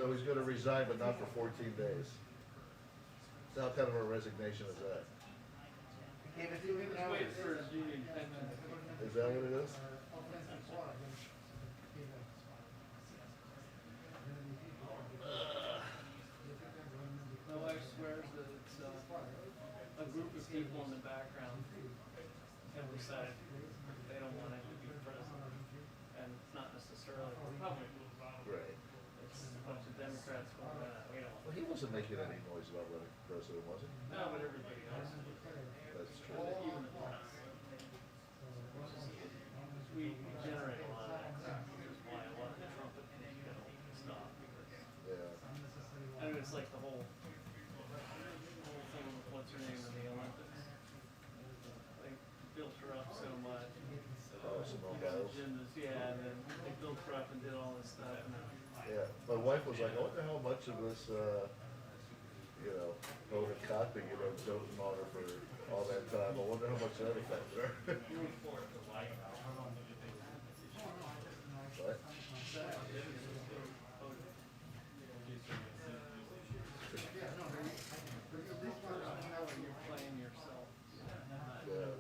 So he's gonna resign, but not for 14 days. So how kind of a resignation is that? Gave it 2 Just wait for his union pension. Is that what it is? My wife swears that it's a group of people in the background have decided they don't want him to be president. And it's not necessarily Republican. Right. It's a bunch of Democrats going, we don't Well, want he wasn't making any noise about running for president, was he? No, but everybody else. That's true. Even the press. We generate a lot of that crap, which is why a lot of the trumpet stop. Yeah. I mean, it's like the whole thing with what's her name in the Olympics. They built her up so much. Oh, Simone The Biles. gymnast, yeah, and then they built her up and did all this stuff. And then, Yeah. My wife was like, I wonder how much of this, voted copy, doting on her for all that time. I wonder how much that affected her. What? you're playing yourself. Yeah.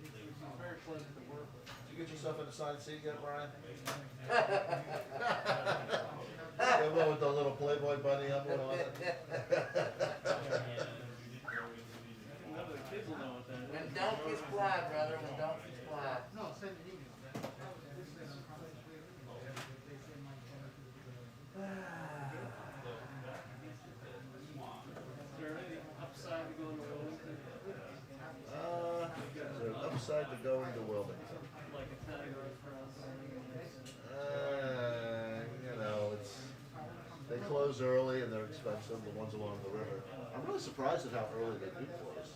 It's very pleasant to work with. Did you get yourself in the side seat yet, Brian? That one with the little Playboy bunny emblem on it. None of the kids will know what that is. When donkeys fly, brother, when donkeys fly. No, send an email. Is there any upside to going to Wilmington? Is there an upside to going to Wilmington? Like a category for us? It's, they close early and they're expensive, the ones along the river. I'm really surprised at how early they do close.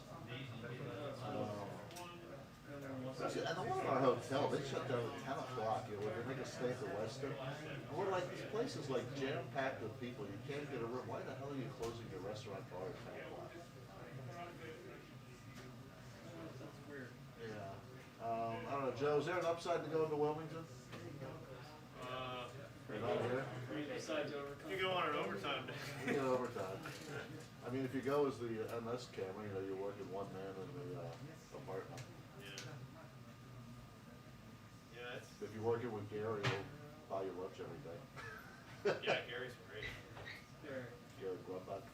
And the one in our hotel, they shut down at 10 o'clock, when they make us stay at the Western. And we're like, this place is like jam-packed with people, you can't get a room. Why the hell are you closing your restaurant bar at 10 o'clock? That's weird. Yeah. I don't know, Joe, is there an upside to going to Wilmington? You're not here? Besides overcome. You go on an overtime day. You get overtime. I mean, if you go as the MS camera, you're working one man in the apartment. Yeah, it's, If you're working with Gary, he'll buy you lunch every day. yeah, Gary's great. There. Gary Grumbach,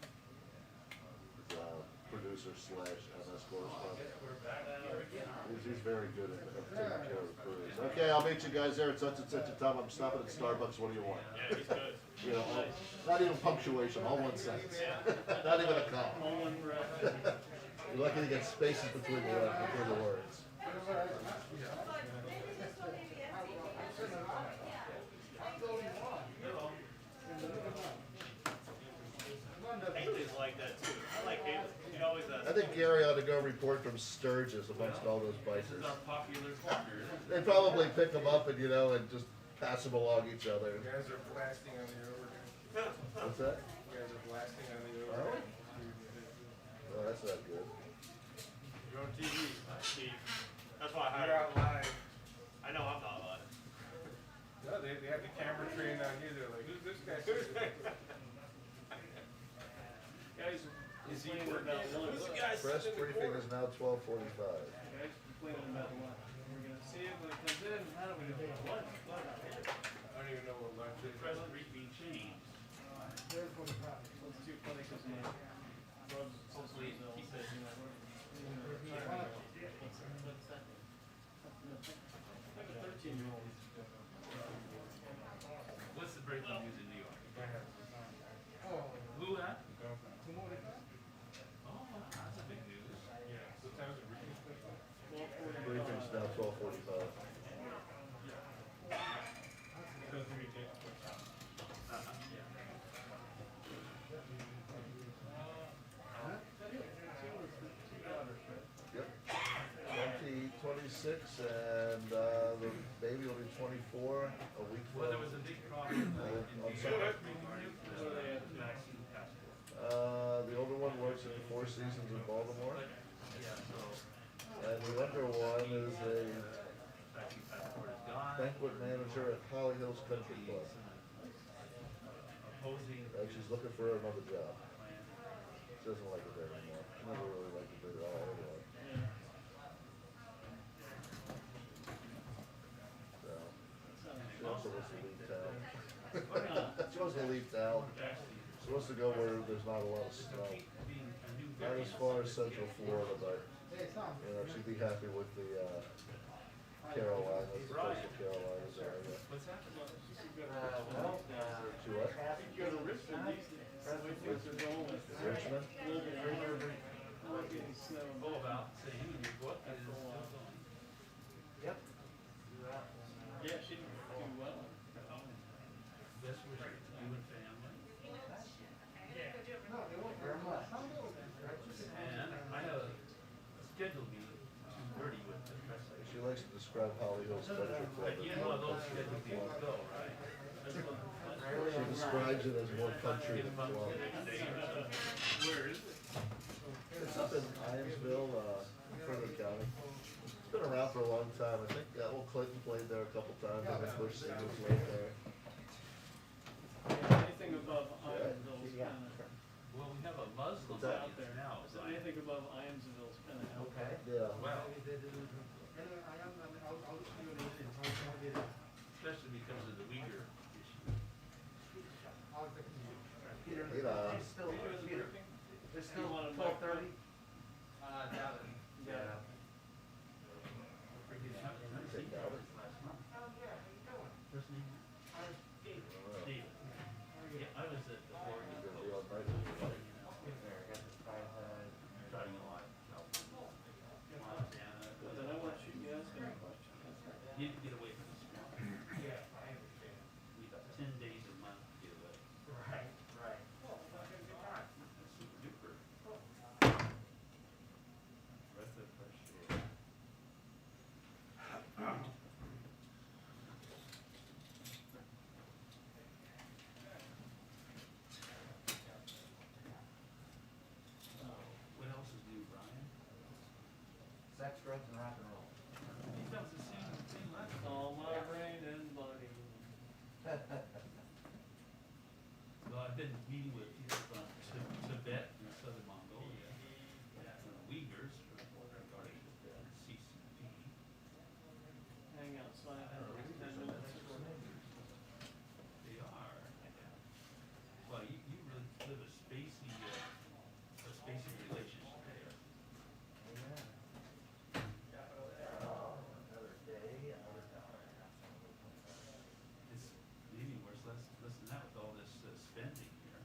producer / MS correspondent. He's very good at taking care of crews. Okay, I'll meet you guys there at such and such a time. I'm stopping at Starbucks. What do you want? Yeah, he's good. Not even punctuation, all one sentence. Not even a comma. All one breath. You're lucky to get spaces between the words. Haley's like that too. I like Haley. She always I think Gary ought to go report from Sturgis amongst all those bikers. popular talker. They'd probably pick them up and, and just pass them along each other. You guys are blasting on the overhead. What's that? You guys are blasting on the Oh? overhead. Oh, that's not good. You're on TV, Steve. That's why I hired You're you. out live. I know I'm not lying. No, they have the camera trained on you. They're like, who's this guy? Guys Is he complaining working? about lunch. Who's the guy Press sitting in the briefing corner? is now 12:45. Guys complaining about lunch. We're gonna see if when it comes in, how do we do lunch? I don't even know what lunch is. Press briefing change. There's what it happens. Well, it's too funny because my brothers and sisters all said, what's that? I have a 13-year-old. What's the breaking news in New York? Oh, Who that? tomorrow. Oh, that's a big news. Yeah, sometimes it really special. Briefing's now 12:45. Yep. 26, and the baby will be 24 a week from. Well, there was a big problem in on New Sunday. York regarding the vaccine passport. The older one works at the Four Seasons in Baltimore, Yeah, so and the younger one is a vaccine passport is gone. banquet manager at Holly Hills Country Club. proposing. And she's looking for another job. She doesn't like it there anymore. She never really liked it there at all anyway. Yeah. So, So, she also wants to leave town. uh, She wants to leave town. She wants to go where there's not a lot of snow. Not as far as Central Florida, but, Hey, Tom. you know, she'd be happy with the, Carolinas, the coastal Carolinas area. What's happening? well, she's a good Well, She what? You're the Richmond these days. The way things are going with Richmond? global warming, not getting snow. Go about saying your book is still going. Yep. Yeah, she did do well. Best wishes to you and family. No, they won't Very much. And I have a scheduled meeting at 2:30 with the press secretary. She likes to describe Holly Hill's Country Club. But you know how those scheduled meetings go, right? She describes it as more country than club. Where is it? It's up in Iamsville, Frederick County. It's been around for a long time. I think, well, Clinton played there a couple times, and the Bush singers played there. Yeah, anything above Iamsville's kind of, Well, we have a Muslim What's that? out there. now, So so anything above Iamsville's kind of out. Okay. Yeah. well, I'll especially because of the Uyghur issue. Peter, You know. it's still, Peter, it's still You want 'em 12:30? doubt it. Yeah. Take that one. First name? David. Yeah, I was at the Oregon You're gonna be Coast. all night with your wife. Driving a lot, California, Montana. But then I want you to ask me a question. Need to get away from the swamp. Yeah, I understand. We got 10 days a month to get away. Right, right. That's super duper. Breath of fresh air. What else is new, Brian? Sex, drugs, and rock and roll. That was the same thing last time. All my brain and body. Well, I've been meeting with people from Tibet and southern Mongolia, and the Uyghurs regarding the CCP. Hang outside for 10 minutes. They are. Well, you really live a spacey relationship there. Another day, another dollar. It's maybe worse, less than that with all this spending here.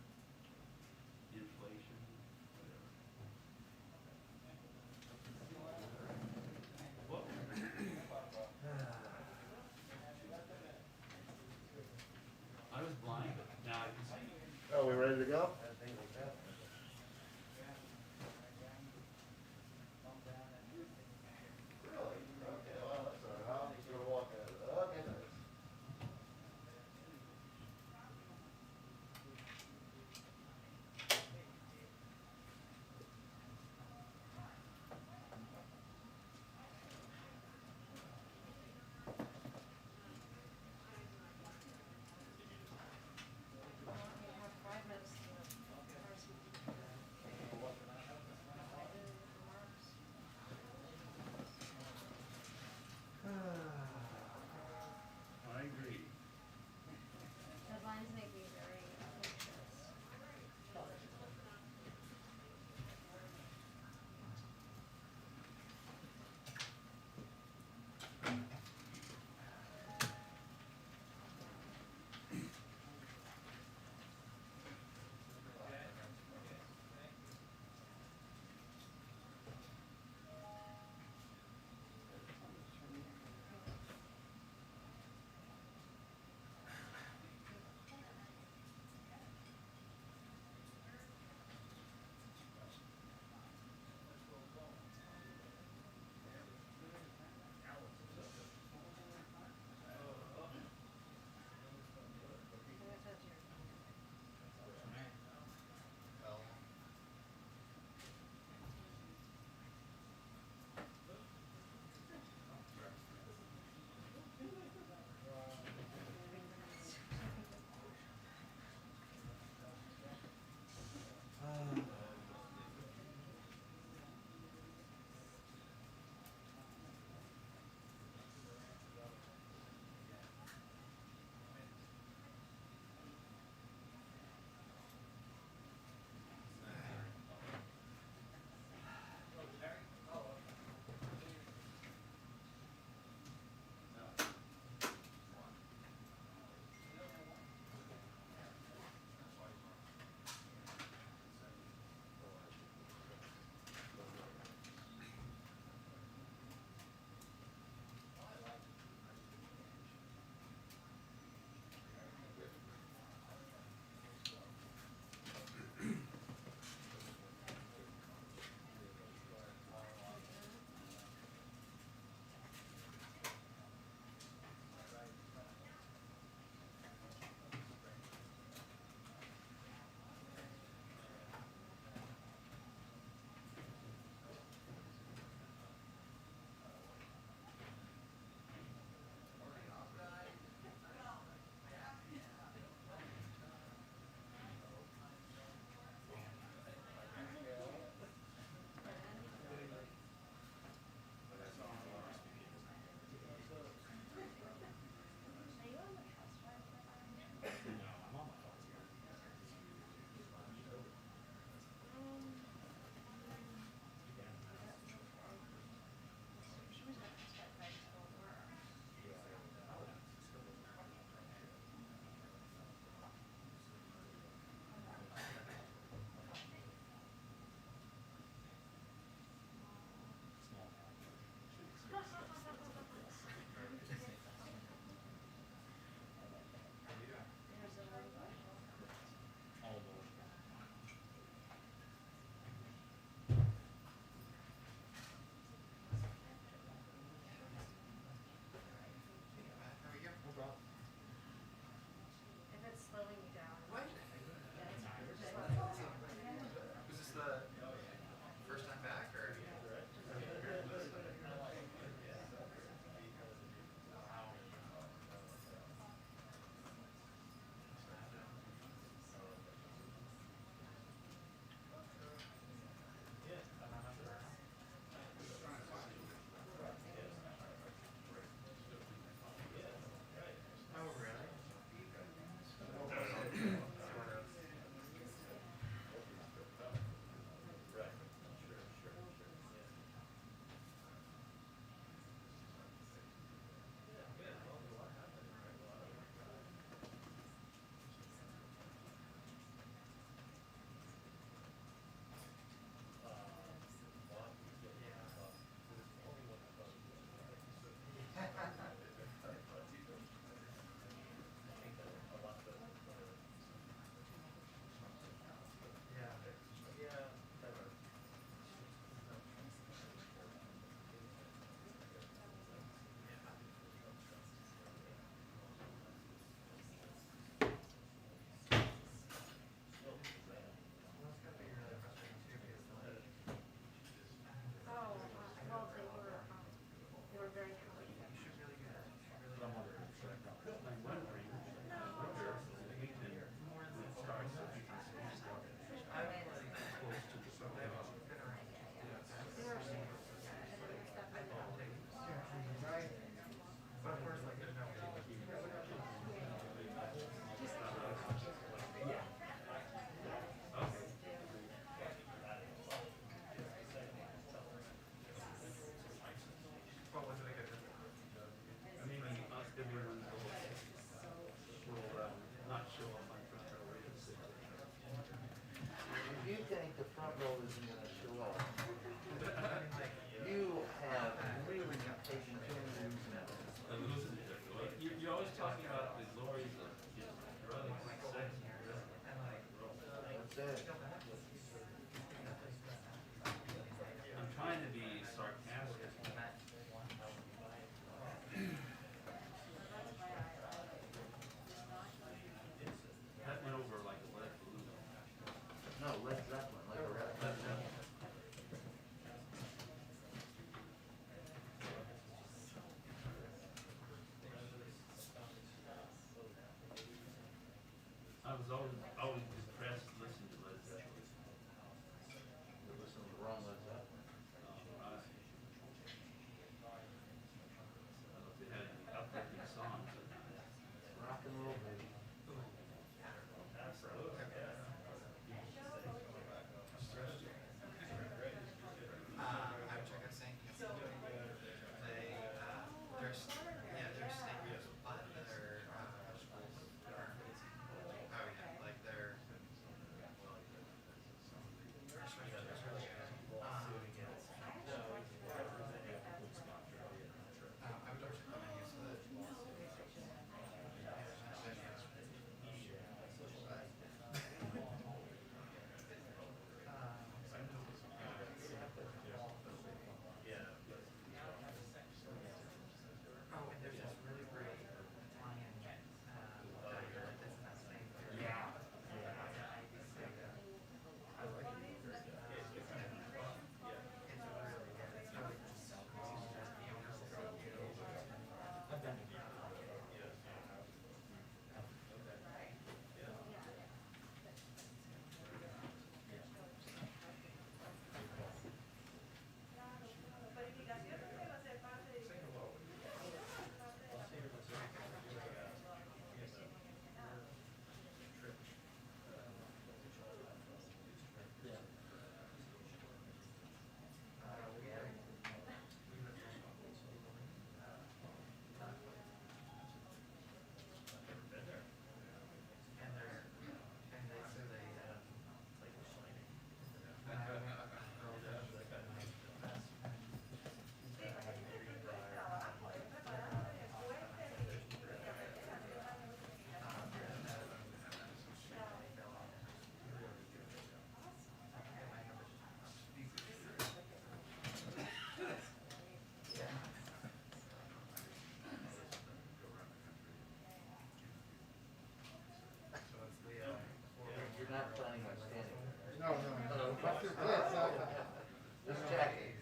always depressed listening to Led Zeppelin. You're listening to the wrong Led Zeppelin. Right. I don't know if they had any uplifting songs or not. Rock and roll, baby. I would check out St. They, there's, yeah, there's stingrays, but their, schools are, oh yeah, like they're, it's really good. I would actually come in used to the, oh, and there's this really great Italian, diner that's in that same area. I like it. It's really good. It's really just, the owners will see you. I've been to and they say they, when I went up and rolled up, like, You're not planning on standing there. No, no, no. Just checking.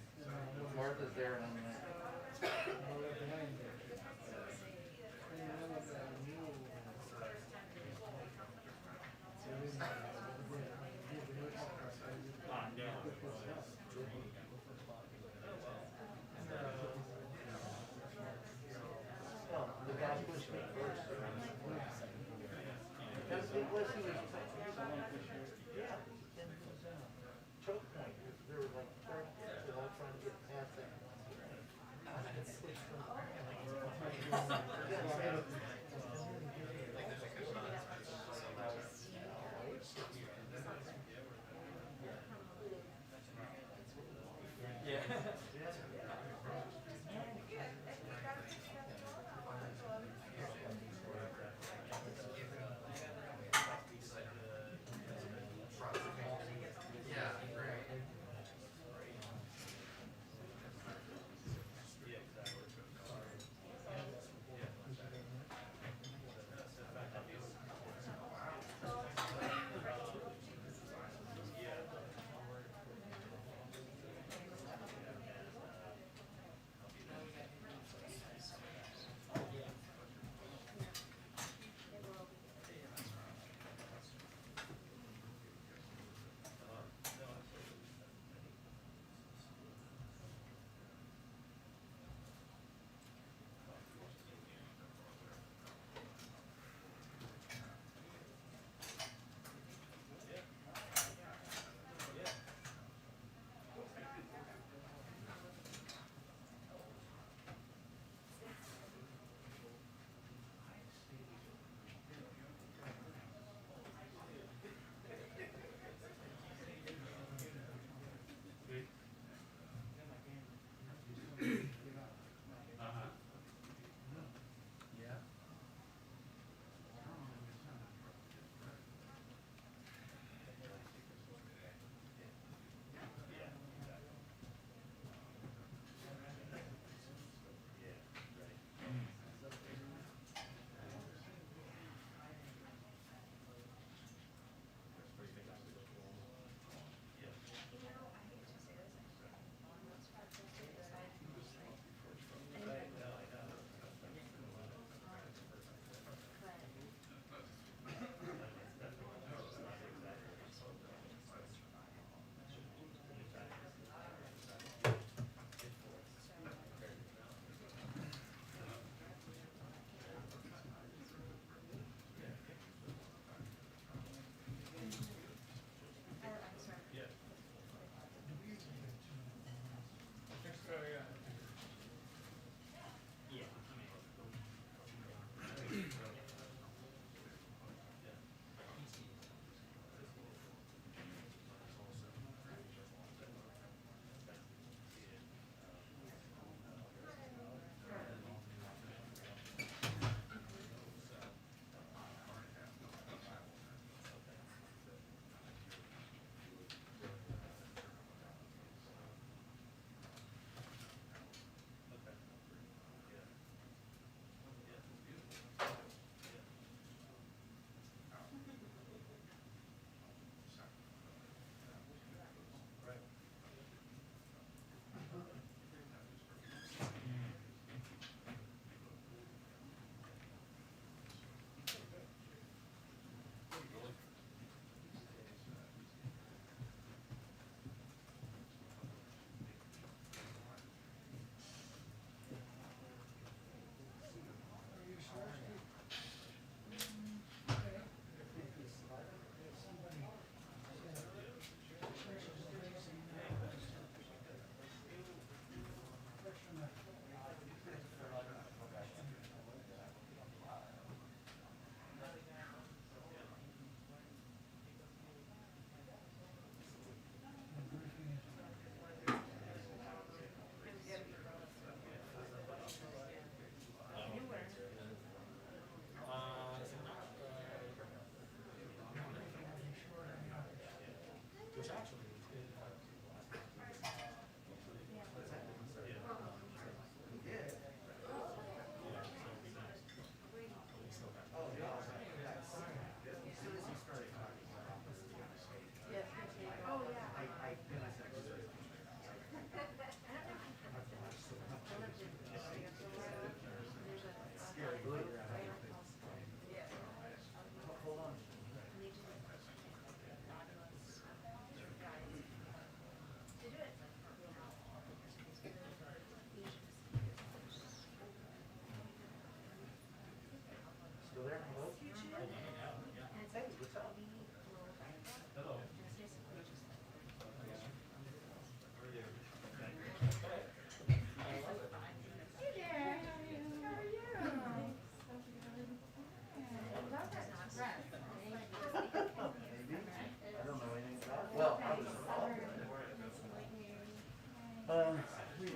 Martha's there and I'm like. No, the guy pushed me first. Because it was, he was, yeah, and it was, choke point, there were like 30 kids all trying to get past that. trust.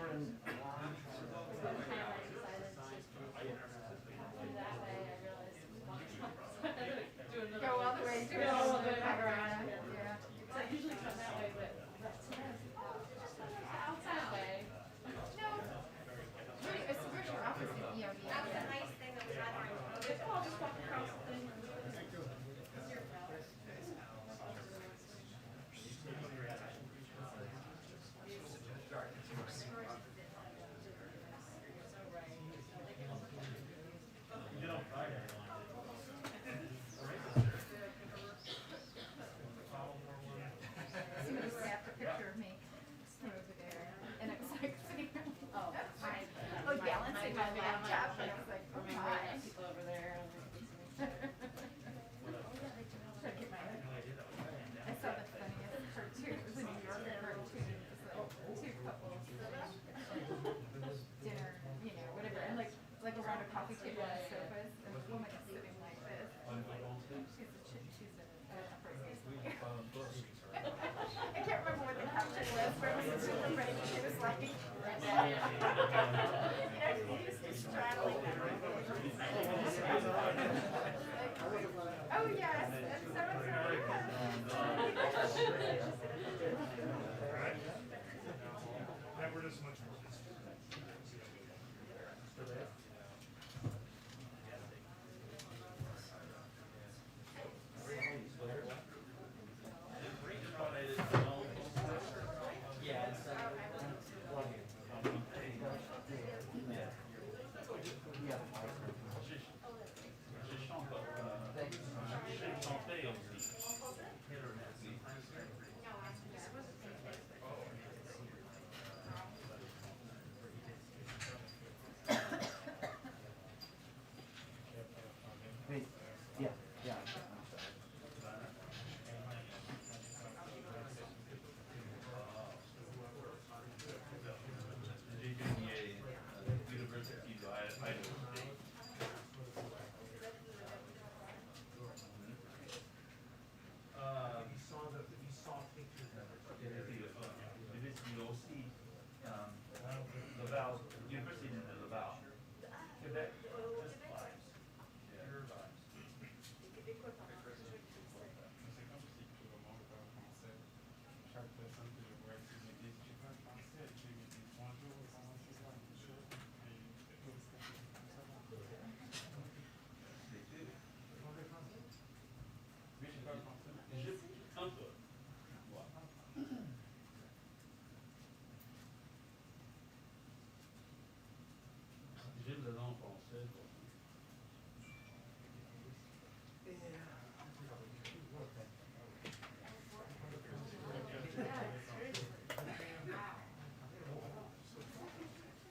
different. Go all the way, do it all the way back around. Yeah. So I usually come that way, but outside way. No. Where's your office in EOD? That was a nice thing that we had during COVID. It's all just walk across the thing. Somebody snapped a picture of me over there, and it was like sitting. Oh, balancing my laptop, and I was like, oh my. people over there. Trying to get my. I saw the funniest cartoon. It was a New Yorker cartoon. It was like two couples dinner, you know, whatever, and like around a coffee table on sofas, and the woman is sitting like this. She's an upper I can't remember what the caption was, but it was super funny. She was like, you know, he's straddling them. Oh yes, and so and so. Never this much more.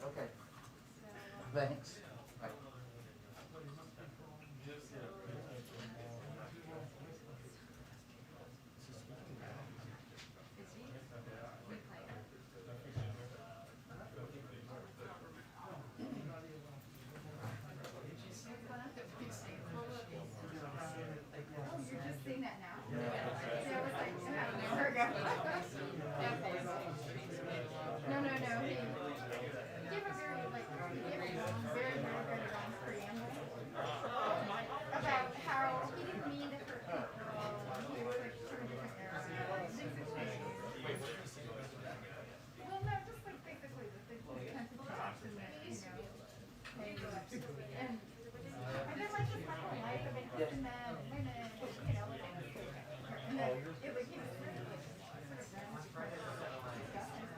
Okay. Thanks. Oh, you're just seeing that now? Yeah. Yeah, I was like, about an hour ago. No. He gave a very, like, very long preamble about how he didn't mean to hurt people. He was like sort of different era. Well, no, just like basically the kinds of protection that, you know, and then like his whole life of including men and women, you know, like, and then it like, he was really like sort of round to kind of disgusting.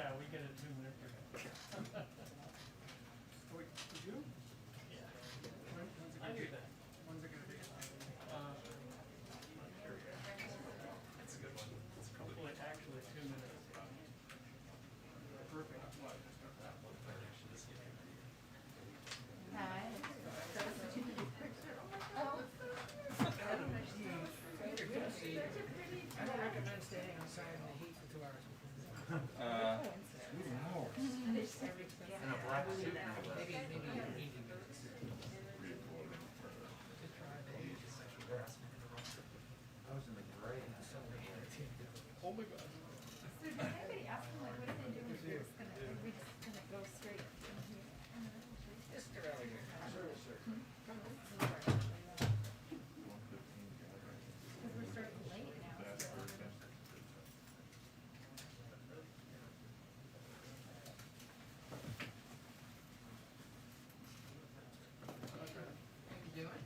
Yeah, we get a 2-minute break. Wait, did you? Yeah. I knew that. When's it gonna be? That's a good one. Hopefully, actually 2 minutes. Perfect. Hi. I don't recommend staying outside in the heat for 2 hours. In a black suit. Maybe you need to. Just try the heat. Sexual harassment. I was in the gray. Oh my God. So did anybody ask them, like, what are they doing? We're just gonna, are we just gonna go straight from here? Just get out of here. Because we're starting late now. You doing?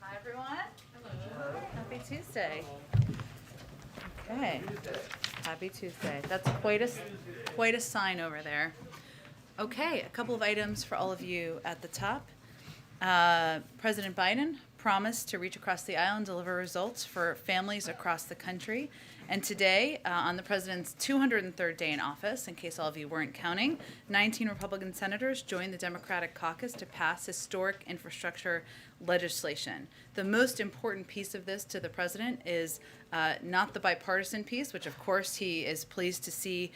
Hi, everyone. Hello. Happy Tuesday. Okay. Happy Tuesday. That's quite a sign over there. Okay, a couple of items for all of you at the top. President Biden promised to reach across the aisle and deliver results for families across the country. And today, on the president's 203rd day in office, in case all of you weren't counting, 19 Republican senators joined the Democratic caucus to pass historic infrastructure legislation. The most important piece of this to the president is not the bipartisan piece, which of course he is pleased to see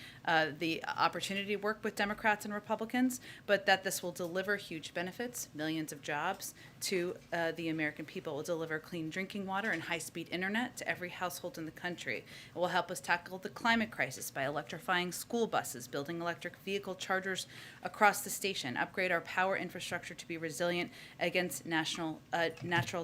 the opportunity to work with Democrats and Republicans, but that this will deliver huge benefits, millions of jobs to the American people. It will deliver clean drinking water and high-speed internet to every household in the country. It will help us tackle the climate crisis by electrifying school buses, building electric vehicle chargers across the station, upgrade our power infrastructure to be resilient against natural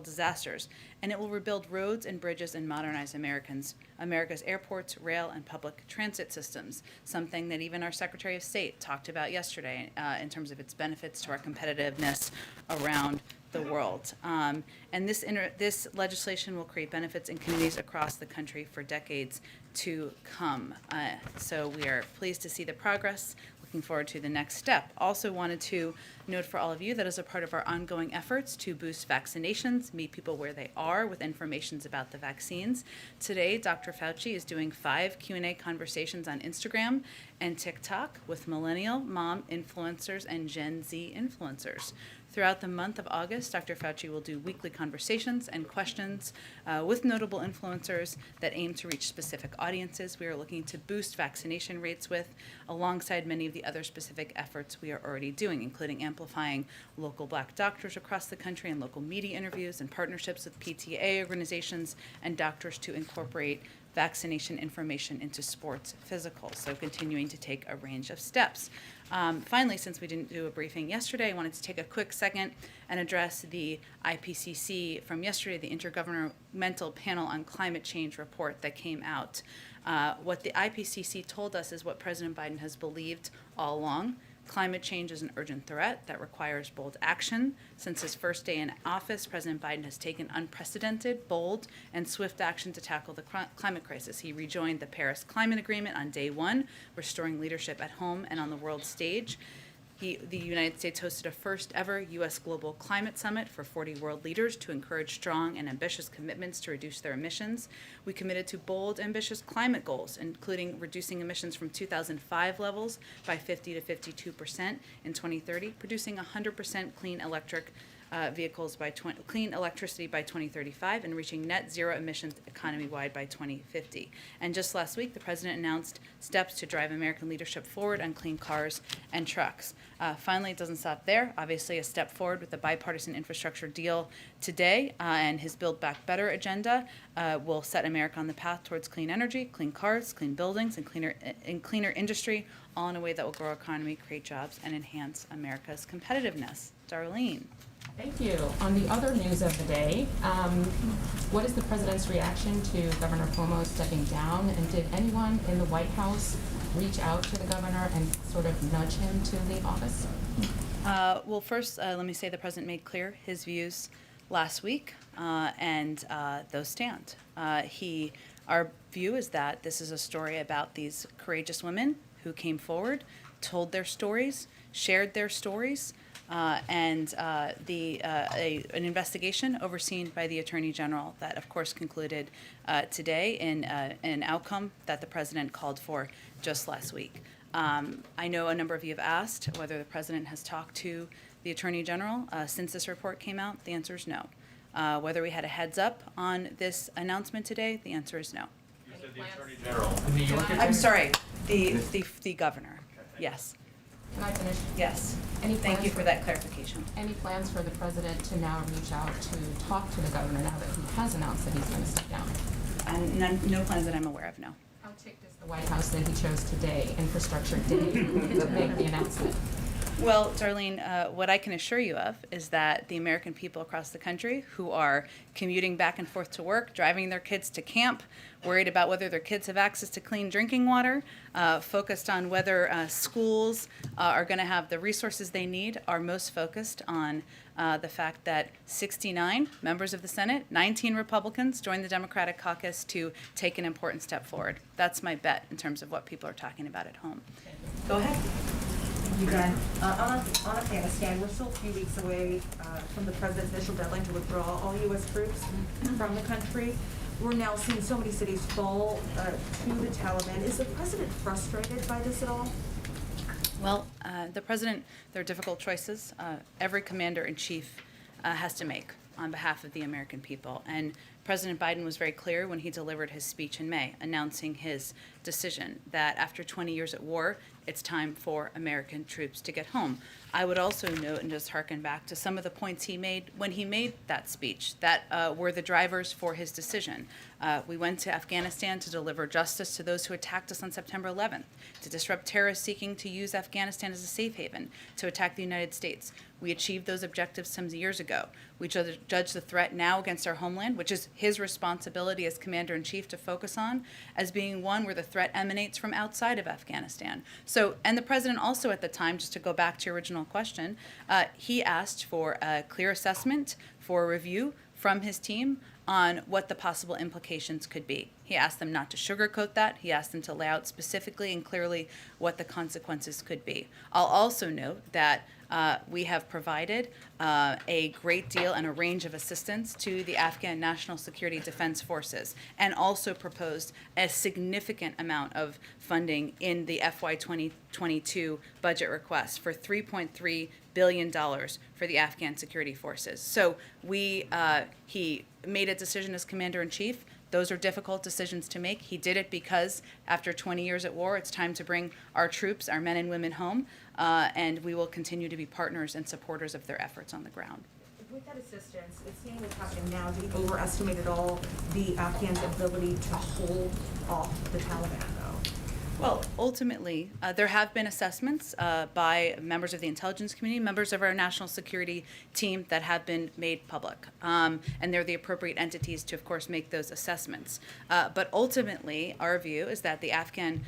disasters, and it will rebuild roads and bridges and modernize America's airports, rail, and public transit systems, something that even our Secretary of State talked about yesterday in terms of its benefits to our competitiveness around the world. And this legislation will create benefits in communities across the country for decades to come. So we are pleased to see the progress. Looking forward to the next step. Also wanted to note for all of you that as a part of our ongoing efforts to boost vaccinations, meet people where they are with information about the vaccines, today Dr. Fauci is doing 5 Q&A conversations on Instagram and TikTok with millennial, mom influencers, and Gen Z influencers. Throughout the month of August, Dr. Fauci will do weekly conversations and questions with notable influencers that aim to reach specific audiences we are looking to boost vaccination rates with, alongside many of the other specific efforts we are already doing, including amplifying local Black doctors across the country and local media interviews and partnerships with PTA organizations and doctors to incorporate vaccination information into sports physicals. So continuing to take a range of steps. Finally, since we didn't do a briefing yesterday, I wanted to take a quick second and address the IPCC from yesterday, the Intergovernmental Panel on Climate Change report that came out. What the IPCC told us is what President Biden has believed all along. Climate change is an urgent threat that requires bold action. Since his first day in office, President Biden has taken unprecedented, bold, and swift action to tackle the climate crisis. He rejoined the Paris Climate Agreement on day one, restoring leadership at home and on the world stage. The United States hosted a first ever U.S. Global Climate Summit for 40 world leaders to encourage strong and ambitious commitments to reduce their emissions. We committed to bold, ambitious climate goals, including reducing emissions from 2005 levels by 50 to 52% in 2030, producing 100% clean clean electricity by 2035, and reaching net zero emissions economy-wide by 2050. And just last week, the president announced steps to drive American leadership forward on clean cars and trucks. Finally, it doesn't stop there. Obviously, a step forward with the bipartisan infrastructure deal today, and his Build Back Better agenda will set America on the path towards clean energy, clean cars, clean buildings, and cleaner industry, all in a way that will grow our economy, create jobs, and enhance America's competitiveness. Darlene. Thank you. On the other news of the day, what is the president's reaction to Governor Cuomo stepping down? And did anyone in the White House reach out to the governor and sort of nudge him to leave office? Well, first, let me say the president made clear his views last week, and those stand. Our view is that this is a story about these courageous women who came forward, told their stories, shared their stories, and an investigation overseen by the Attorney General that, of course, concluded today in an outcome that the President called for just last week. I know a number of you have asked whether the President has talked to the Attorney General since this report came out. The answer is no. Whether we had a heads up on this announcement today, the answer is no. You said the Attorney General. In New York? I'm sorry, the governor. Yes. Can I finish? Yes. Thank you for that clarification. Any plans for the president to now reach out to talk to the governor now that he has announced that he's going to step down? No plans that I'm aware of, no. How ticked is the White House that he chose today, Infrastructure Day, to make the announcement? Well, Darlene, what I can assure you of is that the American people across the country who are commuting back and forth to work, driving their kids to camp, worried about whether their kids have access to clean drinking water, focused on whether schools are going to have the resources they need, are most focused on the fact that 69 members of the Senate, 19 Republicans joined the Democratic caucus to take an important step forward. That's my bet in terms of what people are talking about at home. Go ahead. You Jen. On Afghanistan, we're still a few weeks away from the president's initial deadline to withdraw all U.S. troops from the country. We're now seeing so many cities fall to the Taliban. Is the president frustrated by this at all? Well, the president, there are difficult choices every commander-in-chief has to make on behalf of the American people. And President Biden was very clear when he delivered his speech in May, announcing his decision that after 20 years at war, it's time for American troops to get home. I would also note and just harken back to some of the points he made when he made that speech that were the drivers for his decision. We went to Afghanistan to deliver justice to those who attacked us on September 11th, to disrupt terrorists seeking to use Afghanistan as a safe haven, to attack the United States. We achieved those objectives some years ago. We judge the threat now against our homeland, which is his responsibility as commander-in-chief to focus on, as being one where the threat emanates from outside of Afghanistan. So, and the president also at the time, just to go back to your original question, he asked for a clear assessment, for a review from his team on what the possible implications could be. He asked them not to sugarcoat that. He asked them to lay out specifically and clearly what the consequences could be. I'll also note that we have provided a great deal and a range of assistance to the Afghan National Security Defense Forces, and also proposed a significant amount of funding in the FY 2022 budget request for $3.3 billion for the Afghan security forces. So he made a decision as commander-in-chief. Those are difficult decisions to make. He did it because after 20 years at war, it's time to bring our troops, our men and women home, and we will continue to be partners and supporters of their efforts on the ground. With that assistance, it's seeing what's happening now. Do you overestimate at all the Afghans' ability to hold off the Taliban, though? Well, ultimately, there have been assessments by members of the intelligence community, members of our national security team that have been made public. And they're the appropriate entities to, of course, make those assessments. But ultimately, our view is that the Afghan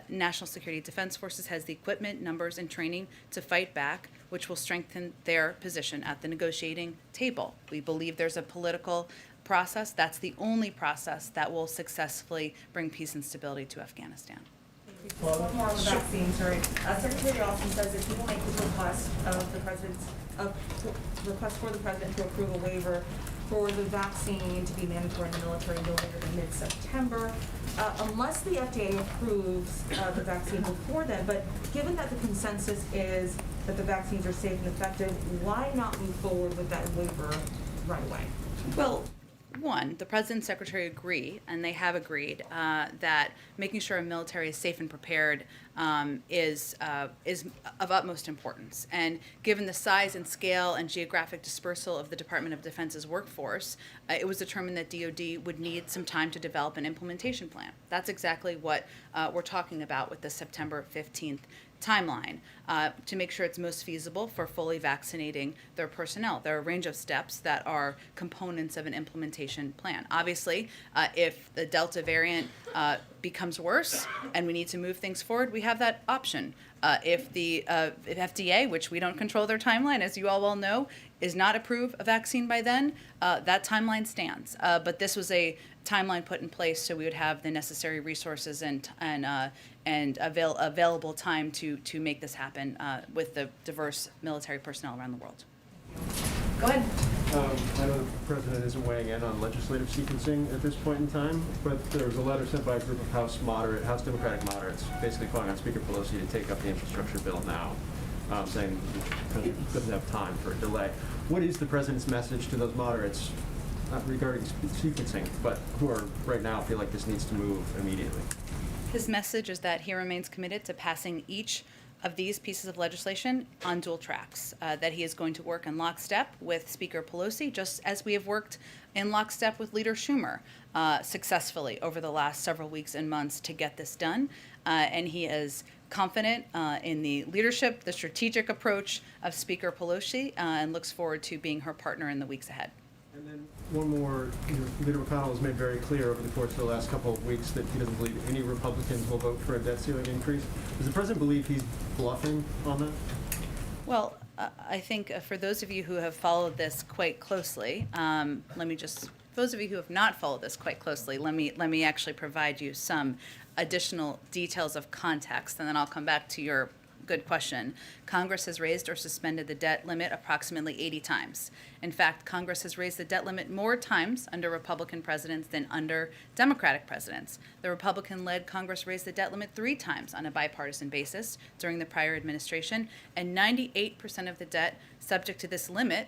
National Security Defense Forces has the equipment, numbers, and training to fight back, which will strengthen their position at the negotiating table. We believe there's a political process. That's the only process that will successfully bring peace and stability to Afghanistan. One more on the vaccine, sorry. Secretary Austin says if he will make the request of the president's, request for the president to approve a waiver for the vaccine to be mandatory in the military no later than mid-September, unless the FDA approves the vaccine before then. But given that the consensus is that the vaccines are safe and effective, why not move forward with that waiver right away? Well, one, the president and secretary agree, and they have agreed that making sure our military is safe and prepared is of utmost importance. And given the size and scale and geographic dispersal of the Department of Defense's workforce, it was determined that DoD would need some time to develop an implementation plan. That's exactly what we're talking about with the September 15th timeline to make sure it's most feasible for fully vaccinating their personnel. There are a range of steps that are components of an implementation plan. Obviously, if the Delta variant becomes worse and we need to move things forward, we have that option. If the if FDA, which we don't control their timeline, as you all well know, is not approve a vaccine by then, that timeline stands. But this was a timeline put in place so we would have the necessary resources and available time to make this happen with the diverse military personnel around the world. Go ahead. I know the president isn't weighing in on legislative sequencing at this point in time, but there was a letter sent by a group of House Democratic moderates, basically calling on Speaker Pelosi to take up the infrastructure bill now, saying the president doesn't have time for a delay. What is the president's message to those moderates regarding sequencing, but who are right now feel like this needs to move immediately? His message is that he remains committed to passing each of these pieces of legislation on dual tracks, that he is going to work in lockstep with Speaker Pelosi, just as we have worked in lockstep with Leader Schumer successfully over the last several weeks and months to get this done. And he is confident in the leadership, the strategic approach of Speaker Pelosi, and looks forward to being her partner in the weeks ahead. And then one more, Leader McConnell has made very clear over the course of the last couple of weeks that he doesn't believe any Republicans will vote for a debt ceiling increase. Does the president believe he's bluffing on that? Well, I think for those of you who have followed this quite closely, those of you who have not followed this quite closely, let me actually provide you some additional details of context, and then I'll come back to your good question. Congress has raised or suspended the debt limit approximately 80 times. In fact, Congress has raised the debt limit more times under Republican presidents than under Democratic presidents. The Republican-led Congress raised the debt limit 3 times on a bipartisan basis during the prior administration, and 98% of the debt subject to this limit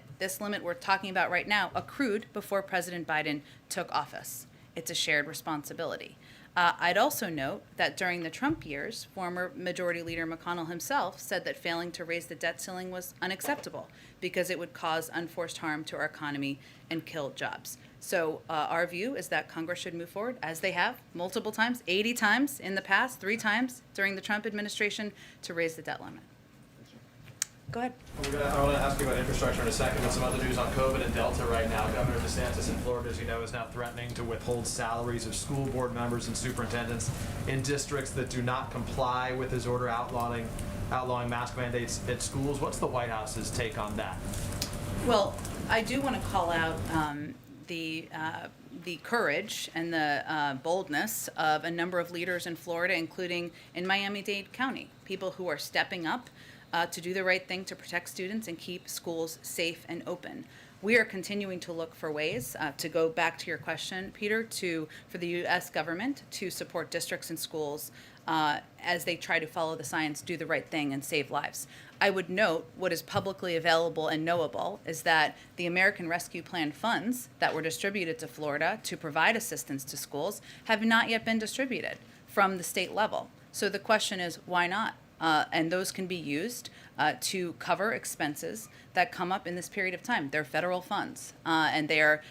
we're talking about right now, accrued before President Biden took office. It's a shared responsibility. I'd also note that during the Trump years, former Majority Leader McConnell himself said that failing to raise the debt ceiling was unacceptable because it would cause unforced harm to our economy and kill jobs. So our view is that Congress should move forward, as they have multiple times, 80 times in the past, 3 times during the Trump administration, to raise the debt limit. Go ahead. I want to ask you about infrastructure in a second, but some other news on COVID and Delta right now. Governor DeSantis in Florida, as you know, is now threatening to withhold salaries of school board members and superintendents in districts that do not comply with his order outlawing mask mandates at schools. What's the White House's take on that? Well, I do want to call out the courage and the boldness of a number of leaders in Florida, including in Miami-Dade County, people who are stepping up to do the right thing to protect students and keep schools safe and open. We are continuing to look for ways, to go back to your question, Peter, for the U.S. government to support districts and schools as they try to follow the science, do the right thing, and save lives. I would note what is publicly available and knowable is that the American Rescue Plan funds that were distributed to Florida to provide assistance to schools have not yet been distributed from the state level. So the question is, why not? And those can be used to cover expenses that come up in this period of time. They're federal funds, and they are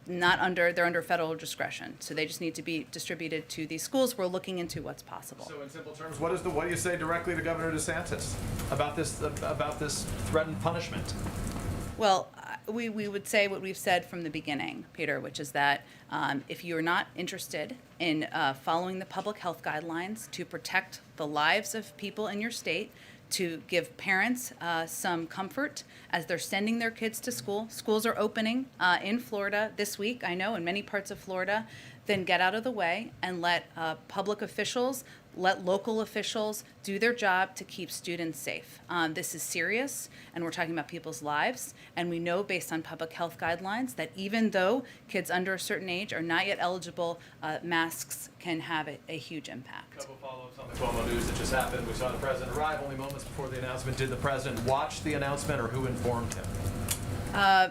they're under federal discretion. So they just need to be distributed to these schools. We're looking into what's possible. So in simple terms, what do you say directly to Governor DeSantis about this threatened punishment? Well, we would say what we've said from the beginning, Peter, which is that if you're not interested in following the public health guidelines to protect the lives of people in your state, to give parents some comfort as they're sending their kids to school. Schools are opening in Florida this week, I know, in many parts of Florida, then get out of the way and let public officials, let local officials do their job to keep students safe. This is serious, and we're talking about people's lives. And we know based on public health guidelines that even though kids under a certain age are not yet eligible, masks can have a huge impact. Couple follow-ups on the Cuomo news that just happened. We saw the president arrive only moments before the announcement. Did the president watch the announcement, or who informed him?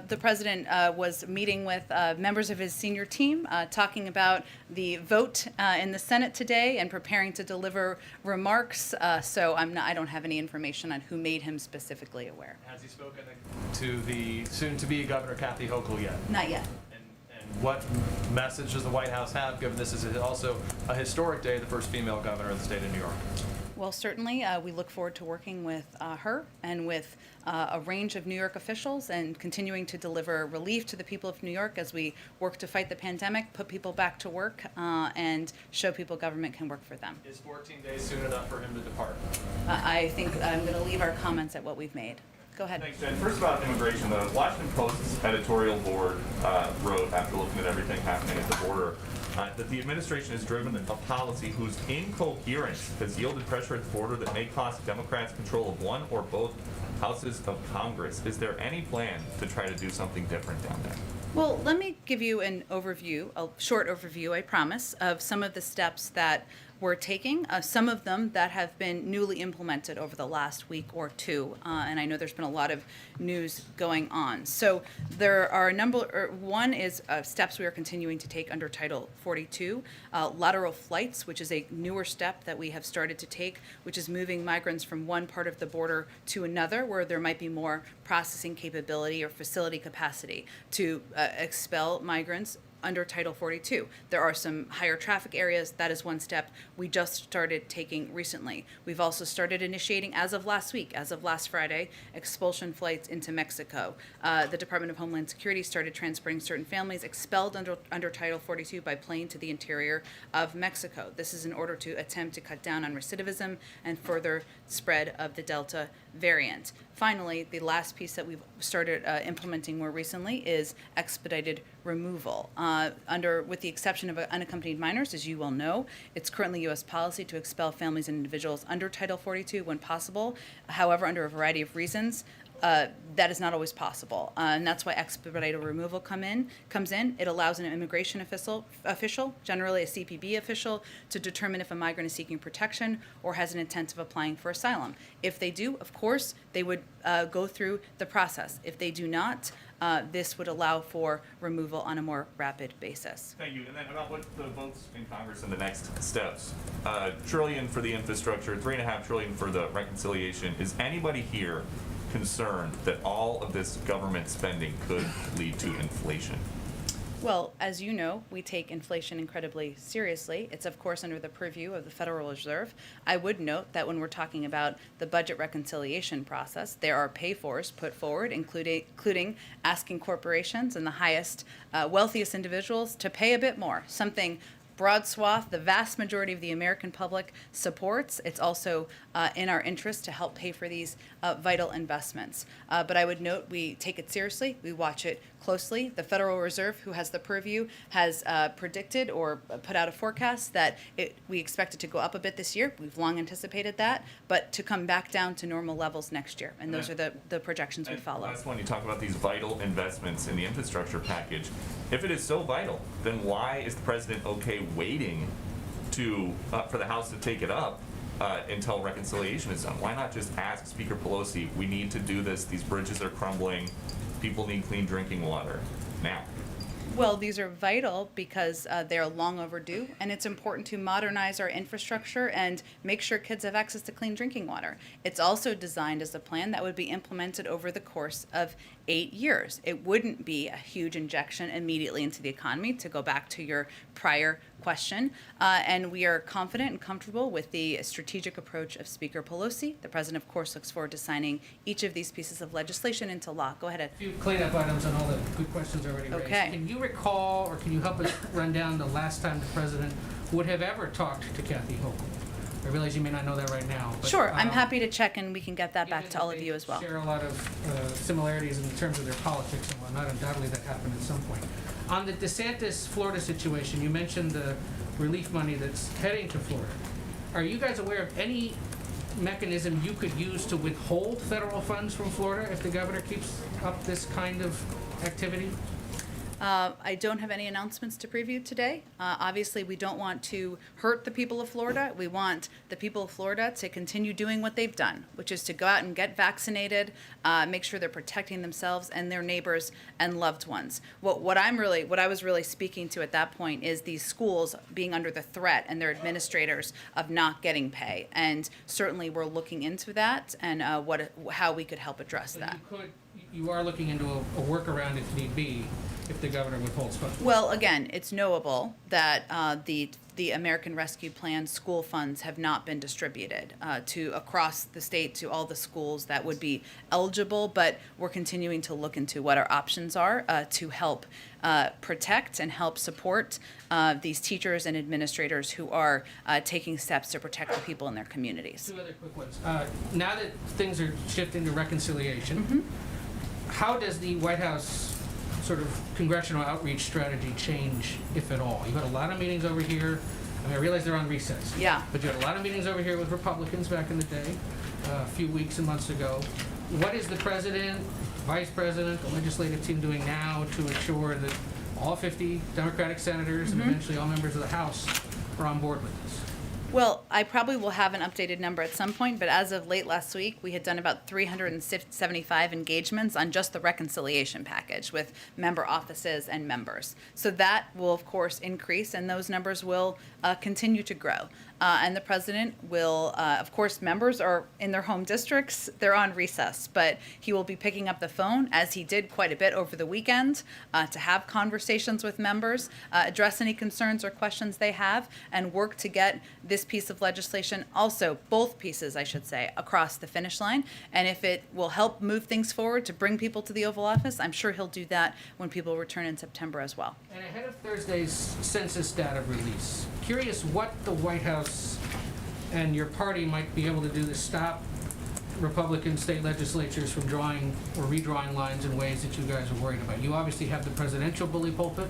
The president was meeting with members of his senior team, talking about the vote in the Senate today and preparing to deliver remarks. So I don't have any information on who made him specifically aware. Has he spoken to the soon-to-be Governor Kathy Hochul yet? Not yet. And what message does the White House have, given this is also a historic day, the first female governor of the state of New York? Well, certainly, we look forward to working with her and with a range of New York officials and continuing to deliver relief to the people of New York as we work to fight the pandemic, put people back to work, and show people government can work for them. Is 14 days soon enough for him to depart? I think I'm going to leave our comments at what we've made. Go ahead. Thanks, Jen. First about immigration, the Washington Post's editorial board wrote, after looking at everything happening at the border, that the administration has driven a policy whose incoherence has yielded pressure at the border that may cost Democrats control of one or both houses of Congress. Is there any plan to try to do something different down there? Well, let me give you an overview, a short overview, I promise, of some of the steps that we're taking, some of them that have been newly implemented over the last week or two, and I know there's been a lot of news going on. So there are a number, one is steps we are continuing to take under Title 42, lateral flights, which is a newer step that we have started to take, which is moving migrants from one part of the border to another where there might be more processing capability or facility capacity to expel migrants under Title 42. There are some higher traffic areas. That is one step we just started taking recently. We've also started initiating, as of last week, as of last Friday, expulsion flights into Mexico. The Department of Homeland Security started transferring certain families expelled under Title 42 by plane to the interior of Mexico. This is in order to attempt to cut down on recidivism and further spread of the Delta variant. Finally, the last piece that we've started implementing more recently is expedited removal. With the exception of unaccompanied minors, as you well know, it's currently U.S. policy to expel families and individuals under Title 42 when possible. However, under a variety of reasons, that is not always possible, and that's why expedited removal comes in. It allows an immigration official, generally a CPB official, to determine if a migrant is seeking protection or has an intent of applying for asylum. If they do, of course, they would go through the process. If they do not, this would allow for removal on a more rapid basis. Thank you. And then about what the votes in Congress and the next steps. $1 trillion for the infrastructure, $3.5 trillion for the reconciliation. Is anybody here concerned that all of this government spending could lead to inflation? Well, as you know, we take inflation incredibly seriously. It's, of course, under the purview of the Federal Reserve. I would note that when we're talking about the budget reconciliation process, there are pay-fors put forward, including asking corporations and the highest, wealthiest individuals to pay a bit more, something broad swath, the vast majority of the American public supports. It's also in our interest to help pay for these vital investments. But I would note we take it seriously. We watch it closely. The Federal Reserve, who has the purview, has predicted or put out a forecast that we expect it to go up a bit this year. We've long anticipated that, but to come back down to normal levels next year. And those are the projections we follow. Last one, you talk about these vital investments in the infrastructure package. If it is so vital, then why is the president okay waiting for the House to take it up until reconciliation is done? Why not just ask Speaker Pelosi, we need to do this, these bridges are crumbling, people need clean drinking water now? Well, these are vital because they're long overdue, and it's important to modernize our infrastructure and make sure kids have access to clean drinking water. It's also designed as a plan that would be implemented over the course of 8 years. It wouldn't be a huge injection immediately into the economy, to go back to your prior question. And we are confident and comfortable with the strategic approach of Speaker Pelosi. The president, of course, looks forward to signing each of these pieces of legislation into law. Go ahead, Ed. A few cleanup items on all the good questions already raised. Okay. Can you recall, or can you help us run down the last time the president would have ever talked to Kathy Hochul? I realize you may not know that right now. But, sure, I'm happy to check, and we can get that back to all of you as well. Share a lot of similarities in terms of their politics and whatnot. Undoubtedly that happened at some point. On the DeSantis Florida situation, you mentioned the relief money that's heading to Florida. Are you guys aware of any mechanism you could use to withhold federal funds from Florida if the governor keeps up this kind of activity? I don't have any announcements to preview today. Obviously, we don't want to hurt the people of Florida. We want the people of Florida to continue doing what they've done, which is to go out and get vaccinated, make sure they're protecting themselves and their neighbors and loved ones. What I was really speaking to at that point is these schools being under the threat and their administrators of not getting pay. And certainly, we're looking into that and how we could help address So that. you are looking into a workaround if need be, if the governor withholds funds. Well, again, it's knowable that the American Rescue Plan school funds have not been distributed to across the state to all the schools that would be eligible, but we're continuing to look into what our options are to help protect and help support these teachers and administrators who are taking steps to protect the people in their communities. Two other quick ones. Now that things are shifting to reconciliation, how does the White House sort of congressional outreach strategy change, if at all? You had a lot of meetings over here. I mean, I realize they're on recess. Yeah. But you had a lot of meetings over here with Republicans back in the day, a few weeks and months ago. What is the president, vice president, the legislative team doing now to ensure that all 50 Democratic senators and eventually all members of the House are on board with this? Well, I probably will have an updated number at some point, but as of late last week, we had done about 375 engagements on just the reconciliation package with member offices and members. So that will, of course, increase, and those numbers will continue to grow. And the president will, of course, members are in their home districts, they're on recess, but he will be picking up the phone, as he did quite a bit over the weekend, to have conversations with members, address any concerns or questions they have, and work to get this piece of legislation, also both pieces, I should say, across the finish line. And if it will help move things forward to bring people to the Oval Office, I'm sure he'll do that when people return in September as well. And ahead of Thursday's census data release, curious what the White House and your party might be able to do to stop Republican state legislatures from drawing or redrawing lines in ways that you guys are worried about. You obviously have the presidential bully pulpit.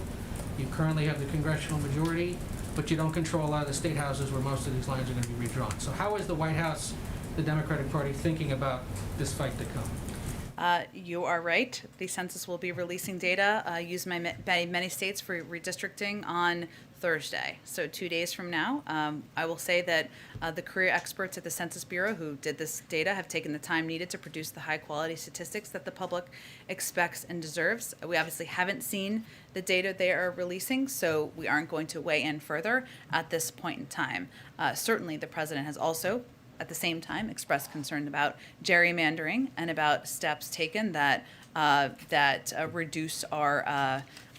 You currently have the congressional majority, but you don't control a lot of the state houses where most of these lines are going to be redrawn. So how is the White House, the Democratic Party, thinking about this fight to come? You are right. The census will be releasing data used by many states for redistricting on Thursday. So 2 days from now, I will say that the career experts at the Census Bureau who did this data have taken the time needed to produce the high quality statistics that the public expects and deserves. We obviously haven't seen the data they are releasing, so we aren't going to weigh in further at this point in time. Certainly the president has also at the same time expressed concern about gerrymandering and about steps taken that reduce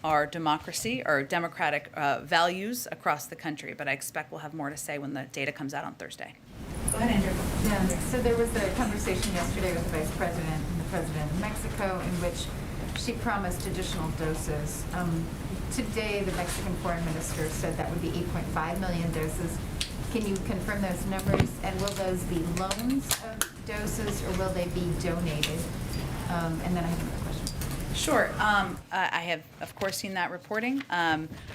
our democracy, our democratic values across the country. But I expect we'll have more to say when the data comes out on Thursday. Go ahead, Andrew. Yeah, so there was a conversation yesterday with the Vice President and the President of Mexico in which she promised additional doses. Today, the Mexican Foreign Minister said that would be 8.5 million doses. Can you confirm those numbers? And will those be loans of doses or will they be donated? And then I have another question. Sure. I have, of course, seen that reporting.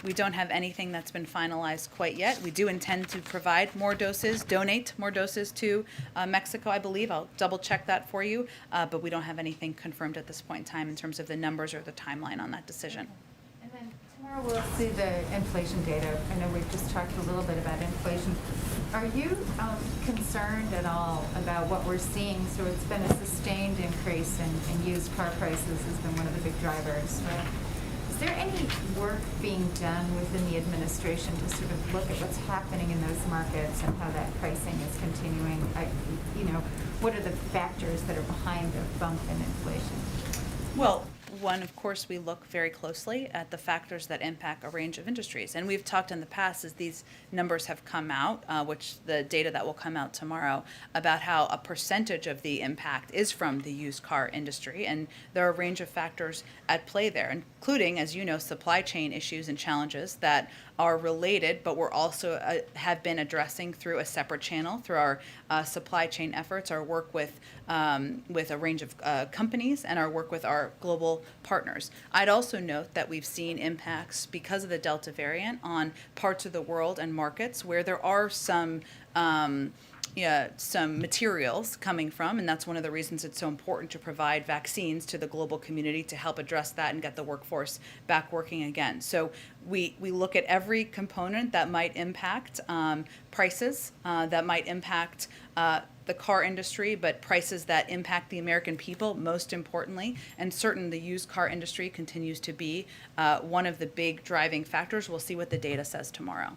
We don't have anything that's been finalized quite yet. We do intend to provide more doses, donate more doses to Mexico, I believe. I'll double check that for you. But we don't have anything confirmed at this point in time in terms of the numbers or the timeline on that decision. And then tomorrow we'll see the inflation data. I know we've just talked a little bit about inflation. Are you concerned at all about what we're seeing? So it's been a sustained increase in used car prices has been one of the big drivers, right? Is there any work being done within the administration to sort of look at what's happening in those markets and how that pricing is continuing? What are the factors that are behind the bump in inflation? Well, one, of course, we look very closely at the factors that impact a range of industries. And we've talked in the past as these numbers have come out, which the data that will come out tomorrow, about how a percentage of the impact is from the used car industry. And there are a range of factors at play there, including, as you know, supply chain issues and challenges that are related, but we're also have been addressing through a separate channel through our supply chain efforts, our work with a range of companies, and our work with our global partners. I'd also note that we've seen impacts because of the Delta variant on parts of the world and markets where there are some materials coming from, and that's one of the reasons it's so important to provide vaccines to the global community to help address that and get the workforce back working again. So we look at every component that might impact prices, that might impact the car industry, but prices that impact the American people most importantly, and certainly the used car industry continues to be one of the big driving factors. We'll see what the data says tomorrow.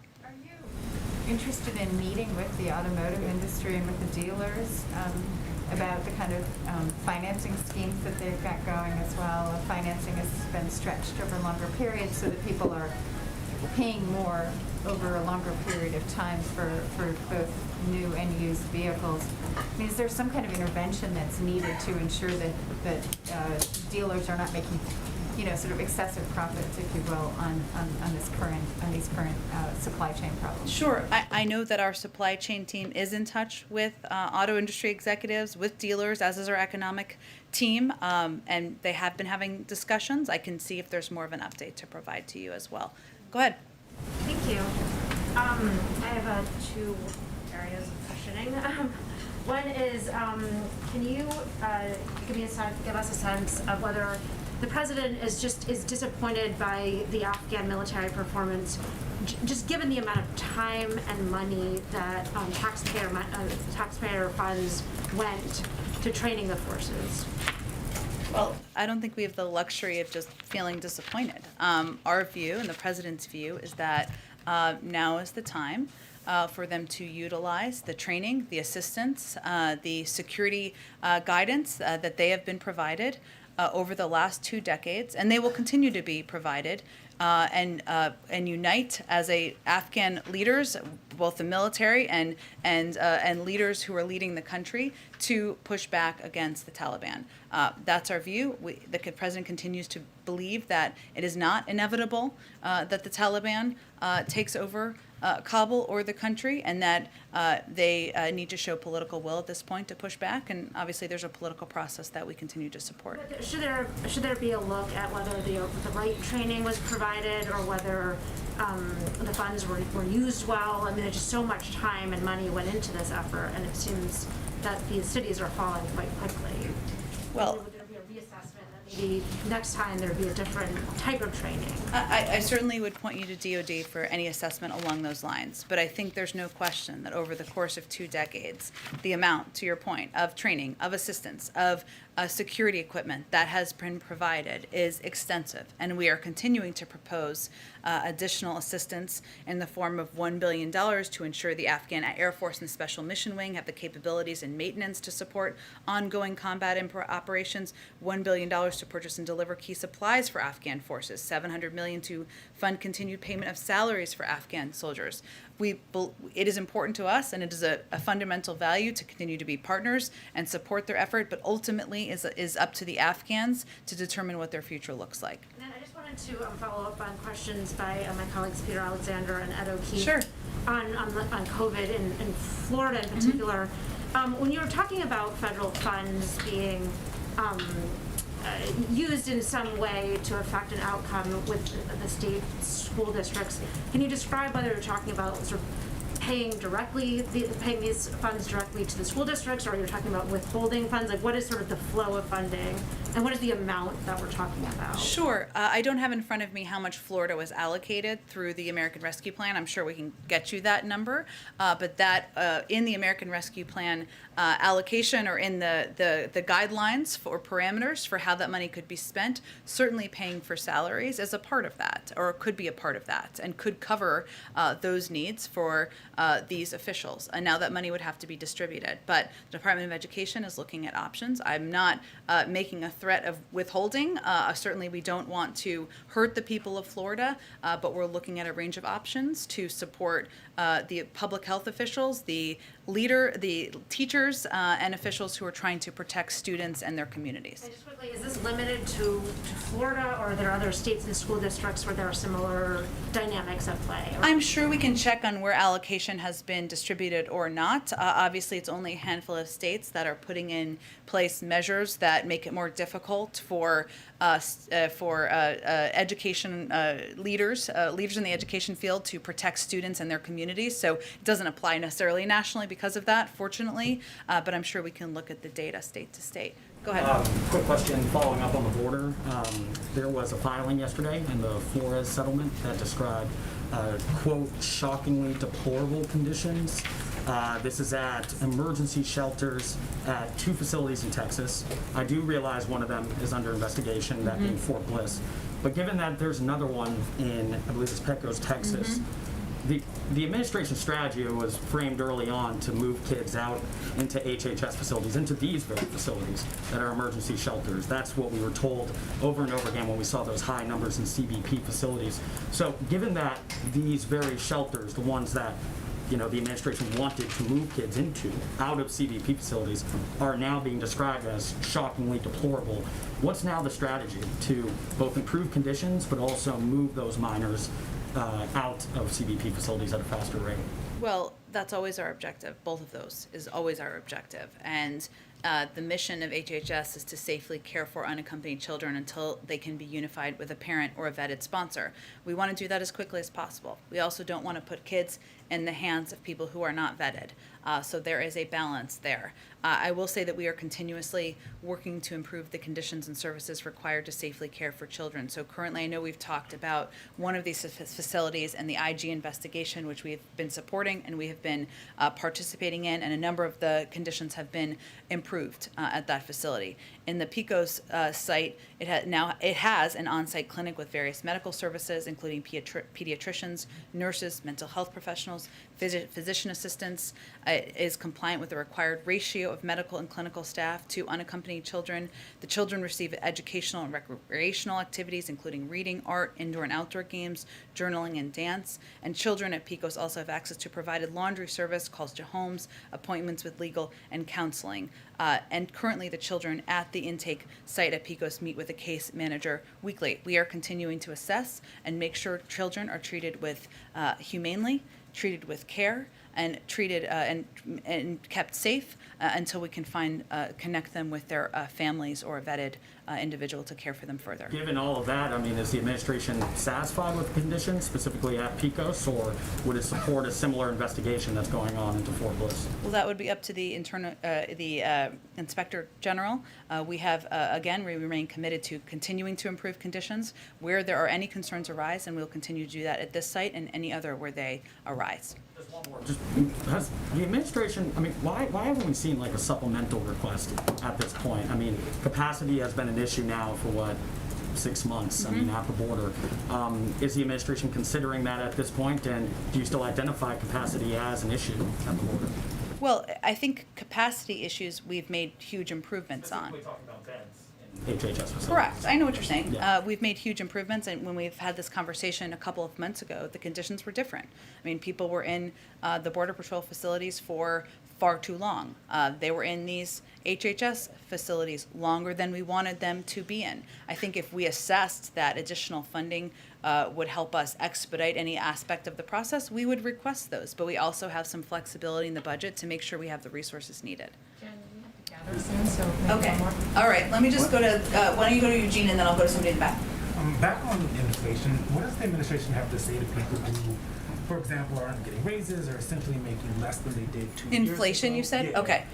Interested in meeting with the automotive industry and with the dealers about the kind of financing schemes that they've got going as well. Financing has been stretched over longer periods so that people are paying more over a longer period of time for both new and used vehicles. I mean, is there some kind of intervention that's needed to ensure that dealers are not making sort of excessive profits, if you will, on these current supply chain problems? Sure. I know that our supply chain team is in touch with auto industry executives, with dealers, as is our economic team, and they have been having discussions. I can see if there's more of an update to provide to you as well. Go ahead. Thank you. I have two areas of questioning. One is, can you give us a sense of whether the president is disappointed by the Afghan military performance, just given the amount of time and money that taxpayer funds went to training the forces? Well, I don't think we have the luxury of just feeling disappointed. Our view and the president's view is that now is the time for them to utilize the training, the assistance, the security guidance that they have been provided over the last 2 decades, and they will continue to be provided, and unite as Afghan leaders, both the military and leaders who are leading the country, to push back against the Taliban. That's our view. The president continues to believe that it is not inevitable that the Taliban takes over Kabul or the country, and that they need to show political will at this point to push back. And obviously, there's a political process that we continue to support. Should there be a look at whether the right training was provided, or whether the funds were used well? I mean, there's just so much time and money went into this effort, and it seems that these cities are falling quite quickly. Well, would there be a reassessment that maybe next time there would be a different type of training? I certainly would point you to DOD for any assessment along those lines, but I think there's no question that over the course of 2 decades, the amount, to your point, of training, of assistance, of security equipment that has been provided is extensive, and we are continuing to propose additional assistance in the form of $1 billion to ensure the Afghan Air Force and Special Mission Wing have the capabilities and maintenance to support ongoing combat operations, $1 billion to purchase and deliver key supplies for Afghan forces, $700 million to fund continued payment of salaries for Afghan soldiers. It is important to us, and it is a fundamental value to continue to be partners and support their effort, but ultimately is up to the Afghans to determine what their future looks like. And then I just wanted to follow up on questions by my colleagues Peter Alexander and Ed O'Keefe. Sure. On COVID in Florida in particular. When you were talking about federal funds being used in some way to affect an outcome with the state school districts, can you describe whether you're talking about sort of paying these funds directly to the school districts, or you're talking about withholding funds? Like, what is sort of the flow of funding, and what is the amount that we're talking about? Sure. I don't have in front of me how much Florida was allocated through the American Rescue Plan. I'm sure we can get you that number, but that in the American Rescue Plan allocation, or in the guidelines for parameters for how that money could be spent, certainly paying for salaries is a part of that, or could be a part of that, and could cover those needs for these officials. And now that money would have to be distributed. But the Department of Education is looking at options. I'm not making a threat of withholding. Certainly we don't want to hurt the people of Florida, but we're looking at a range of options to support the public health officials, the teachers, and officials who are trying to protect students and their communities. And just quickly, is this limited to Florida, or are there other states and school districts where there are similar dynamics at play? I'm sure we can check on where allocation has been distributed or not. Obviously, it's only a handful of states that are putting in place measures that make it more difficult for education leaders in the education field to protect students and their communities. So it doesn't apply necessarily nationally because of that, fortunately, but I'm sure we can look at the data state to state. Go ahead. Quick question following up on the border. There was a filing yesterday in the Flores settlement that described, quote, shockingly deplorable conditions. This is at emergency shelters at 2 facilities in Texas. I do realize one of them is under investigation, that being Fort Bliss. But given that there's another one in, I believe it's Pecos, Texas, the administration strategy was framed early on to move kids out into HHS facilities, into these very facilities that are emergency shelters. That's what we were told over and over again when we saw those high numbers in CBP facilities. So given that these very shelters, the ones that the administration wanted to move kids into, out of CBP facilities, are now being described as shockingly deplorable. What's now the strategy to both improve conditions but also move those minors out of CBP facilities at a faster rate? Well, that's always our objective. Both of those is always our objective. And the mission of HHS is to safely care for unaccompanied children until they can be unified with a parent or a vetted sponsor. We want to do that as quickly as possible. We also don't want to put kids in the hands of people who are not vetted. So there is a balance there. I will say that we are continuously working to improve the conditions and services required to safely care for children. So currently, I know we've talked about one of these facilities and the IG investigation, which we've been supporting and we have been participating in, and a number of the conditions have been improved at that facility. In the Pecos site, it has an on-site clinic with various medical services, including pediatricians, nurses, mental health professionals, physician assistants. It is compliant with the required ratio of medical and clinical staff to unaccompanied children. The children receive educational and recreational activities, including reading, art, indoor and outdoor games, journaling, and dance. And children at Pecos also have access to provided laundry service, calls to homes, appointments with legal and counseling. And currently, the children at the intake site at Pecos meet with a case manager weekly. We are continuing to assess and make sure children are treated with humanely, treated with care, and treated and kept safe until we can connect them with their families or a vetted individual to care for them further. Given all of that, I mean, is the administration satisfied with the conditions, specifically at Pecos, or would it support a similar investigation that's going on into Fort Bliss? Well, that would be up to the Inspector General. We have, again, we remain committed to continuing to improve conditions where there are any concerns arise, and we'll continue to do that at this site and any other where they arise. Just one more. Has the administration, I mean, why haven't we seen like a supplemental request at this point? I mean, capacity has been an issue now for 6 months, I mean, at the border. Is the administration considering that at this point, and do you still identify capacity as an issue at the border? Well, I think capacity issues we've made huge improvements on. Specifically talking about beds in HHS facilities. Correct. I know what you're saying. Yeah. We've made huge improvements, and when we've had this conversation a couple of months ago, the conditions were different. I mean, people were in the Border Patrol facilities for far too long. They were in these HHS facilities longer than we wanted them to be in. I think if we assessed that additional funding would help us expedite any aspect of the process, we would request those. But we also have some flexibility in the budget to make sure we have the resources needed. Jen, we have to gather soon, so maybe Okay. one more. All right. Let me just go to, why don't you go to Eugene, and then I'll go to somebody in the back. Back on inflation, what does the administration have to say to people who, for example, aren't getting raises or essentially making less than they did 2 years ago? Inflation, you said? Yeah. Okay.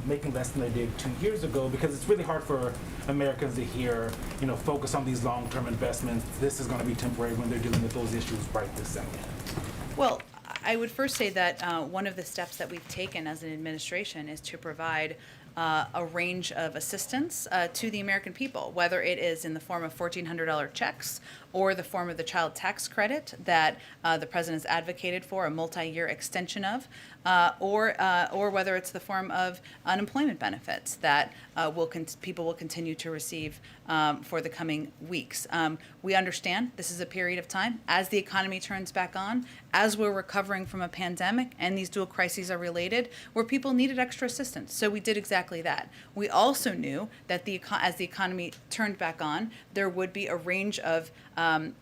Making less than they did 2 years ago, because it's really hard for Americans to hear, focus on these long-term investments. This is going to be temporary when they're dealing with those issues right this second. Well, I would first say that one of the steps that we've taken as an administration is to provide a range of assistance to the American people, whether it is in the form of $1,400 checks or the form of the child tax credit that the president has advocated for a multi-year extension of, or whether it's the form of unemployment benefits that people will continue to receive for the coming weeks. We understand this is a period of time as the economy turns back on, as we're recovering from a pandemic, and these dual crises are related, where people needed extra assistance. So we did exactly that. We also knew that as the economy turned back on, there would be a range of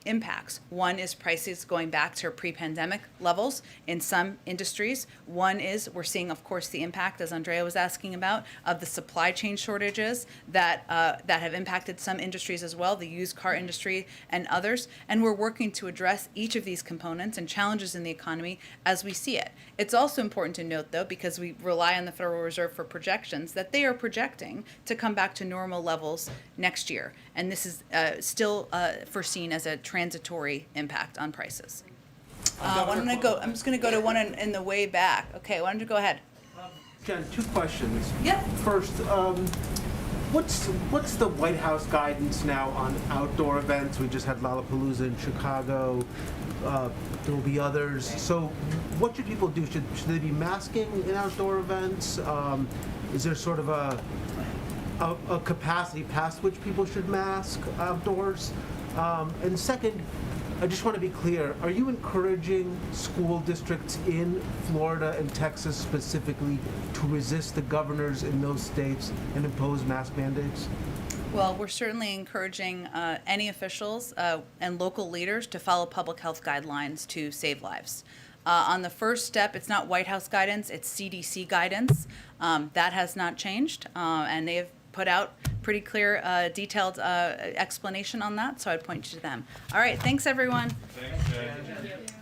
impacts. One is prices going back to pre-pandemic levels in some industries. One is we're seeing, of course, the impact, as Andrea was asking about, of the supply chain shortages that have impacted some industries as well, the used car industry and others. And we're working to address each of these components and challenges in the economy as we see it. It's also important to note, though, because we rely on the Federal Reserve for projections, that they are projecting to come back to normal levels next year. And this is still foreseen as a transitory impact on prices. I'm just going to go to one in the way back. Okay, why don't you go ahead? Jen, 2 questions. Yep. First, what's the White House guidance now on outdoor events? We just had Lollapalooza in Chicago. There will be others. So what should people do? Should they be masking in outdoor events? Is there sort of a capacity past which people should mask outdoors? And second, I just want to be clear, are you encouraging school districts in Florida and Texas specifically to resist the governors in those states and impose mask mandates? Well, we're certainly encouraging any officials and local leaders to follow public health guidelines to save lives. On the first step, it's not White House guidance, it's CDC guidance. That has not changed, and they have put out pretty clear, detailed explanation on that, so I'd point you to them. All right, thanks everyone. Thanks, Jen.